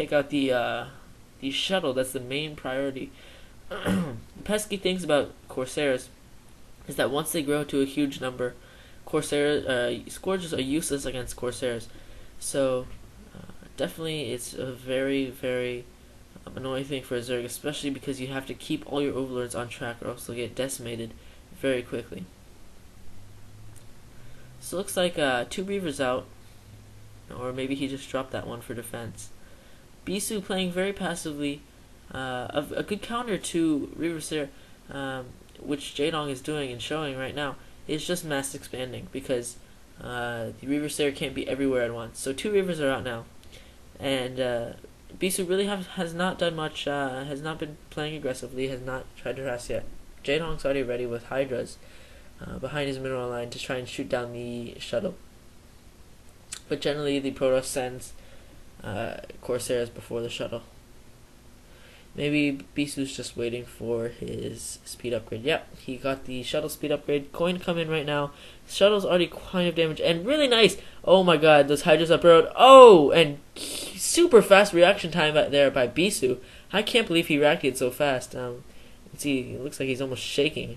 take out the shuttle. That's the main priority. The pesky things about Corsairs is that once they grow to a huge number, Scourges are useless against Corsairs. So definitely it's a very annoying thing for a Zerg, especially because you have to keep all your overlords on track or else they'll get decimated very quickly. So it looks like 2 Reavers out, or maybe he just dropped that one for defense. Bisu playing very passively, a good counter to Reaver which Jaedong is doing and showing right now, is just mass expanding because the Reaver can't be everywhere at once. So 2 Reavers are out now, and Bisu really has not done much, has not been playing aggressively, has not tried to harass yet. Jaedong's already ready with Hydras behind his mineral line to try and shoot down the shuttle. But generally the Protoss sends Corsairs before the shuttle. Maybe Bisu's just waiting for his speed upgrade. Yep, he got the shuttle speed upgrade. Coin come in right now. Shuttle's already quite of damage and really nice. Oh my god, those Hydras up road. Oh, and super fast reaction time there by Bisu. I can't believe he reacted so fast. See, it looks like he's almost shaking.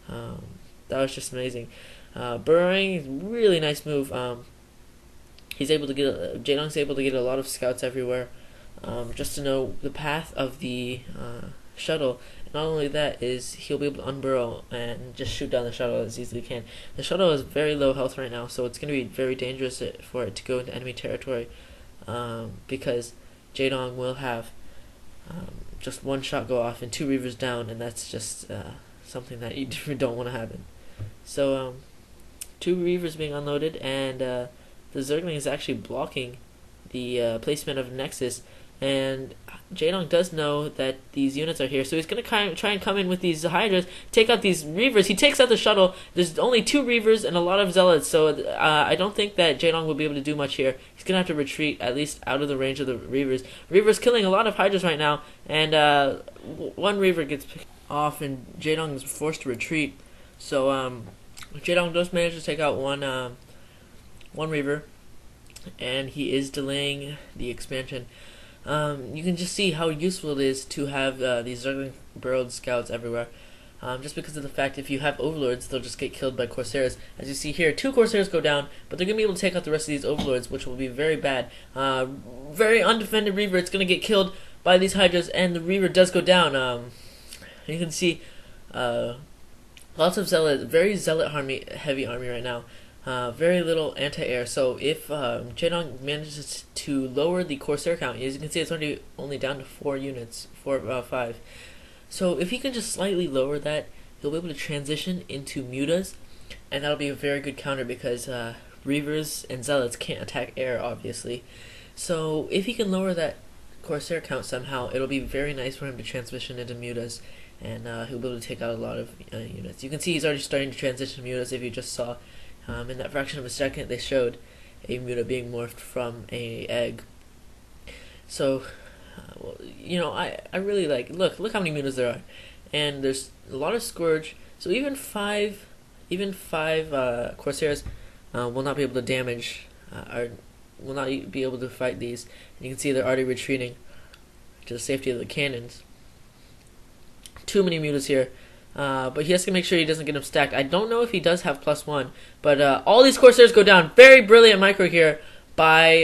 That was just amazing. Burrowing, really nice move. He's able to get Jaedong's able to get a lot of scouts everywhere, just to know the path of the shuttle. And not only that, is he'll be able to unburrow and just shoot down the shuttle as easily as he can. The shuttle is very low health right now, so it's going to be very dangerous for it to go into enemy territory, because Jaedong will have just one shot go off and 2 Reavers down, and that's just something that you don't want to happen. So 2 Reavers being unloaded, and the Zergling is actually blocking the placement of Nexus, and Jaedong does know that these units are here, so he's going to try and come in with these Hydras, take out these Reavers. He takes out the shuttle. There's only 2 Reavers and a lot of Zealots, so I don't think that Jaedong will be able to do much here. He's going to have to retreat, at least out of the range of the Reavers. Reavers killing a lot of Hydras right now, and 1 Reaver gets picked off, and Jaedong is forced to retreat. So Jaedong does manage to take out one Reaver, and he is delaying the expansion. You can just see how useful it is to have these Zergling burrowed scouts everywhere. Just because of the fact if you have overlords, they'll just get killed by Corsairs. As you see here, 2 Corsairs go down, but they're going to be able to take out the rest of these overlords, which will be very bad. Very undefended Reaver, it's going to get killed by these Hydras, and the Reaver does go down. You can see lots of Zealot, very Zealot heavy army right now. Very little anti-air, so if Jaedong manages to lower the Corsair count, as you can see it's only down to 4 units, 5. So if he can just slightly lower that, he'll be able to transition into Mutas, and that'll be a very good counter because Reavers and Zealots can't attack air, obviously. So if he can lower that Corsair count somehow, it'll be very nice for him to transition into Mutas, and he'll be able to take out a lot of units. You can see he's already starting to transition to Mutas if you just saw. In that fraction of a second, they showed a Muta being morphed from a egg. So, well, you know, I really like. Look how many Mutas there are, and there's a lot of Scourge. So even five Corsairs will not be able to damage, or will not be able to fight these. And you can see they're already retreating to the safety of the cannons. Too many Mutas here. But he has to make sure he doesn't get them stacked. I don't know if he does have +1, but all these Corsairs go down. Very brilliant micro here by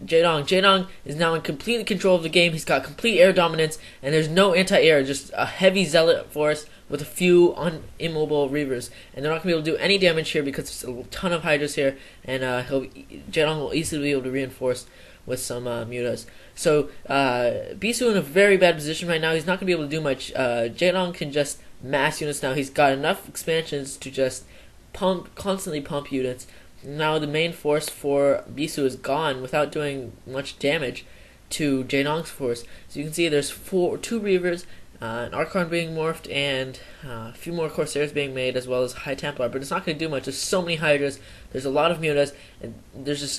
Jaedong. Jaedong is now in complete control of the game. He's got complete air dominance, and there's no anti-air, just a heavy Zealot force with a few immobile Reavers. And they're not going to be able to do any damage here because there's a ton of Hydras here, and Jaedong will easily be able to reinforce with some Mutas. So Bisu in a very bad position right now. He's not going to be able to do much. Jaedong can just mass units now. He's got enough expansions to just constantly pump units. Now the main force for Bisu is gone without doing much damage to Jaedong's force. So you can see there's 2 Reavers, an Archon being morphed, and a few more Corsairs being made, as well as High Templar. But it's not going to do much. There's so many Hydras. There's a lot of Mutas, and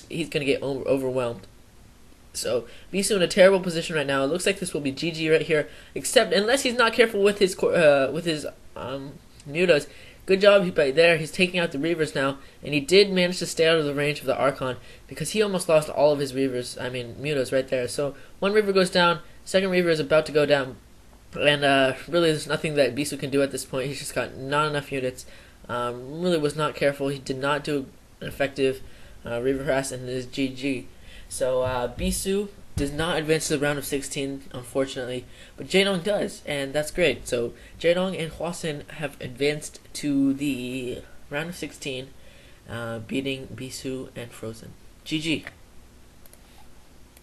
he's going to get overwhelmed. So Bisu in a terrible position right now. It looks like this will be GG right here, except unless he's not careful with his Mutas, good job by there. He's taking out the Reavers now, and he did manage to stay out of the range of the Archon because he almost lost all of his Reavers. I mean, Mutos right there. So one Reaver goes down, second Reaver is about to go down, and really there's nothing that Bisu can do at this point. He's just got not enough units. Really was not careful. He did not do an effective Reaver harass, and it is GG. So Bisu does not advance to the round of 16, unfortunately, but Jaedong does, and that's great. So Jaedong and Hwasin have advanced to the round of 16, beating Bisu and FrOzean. GG.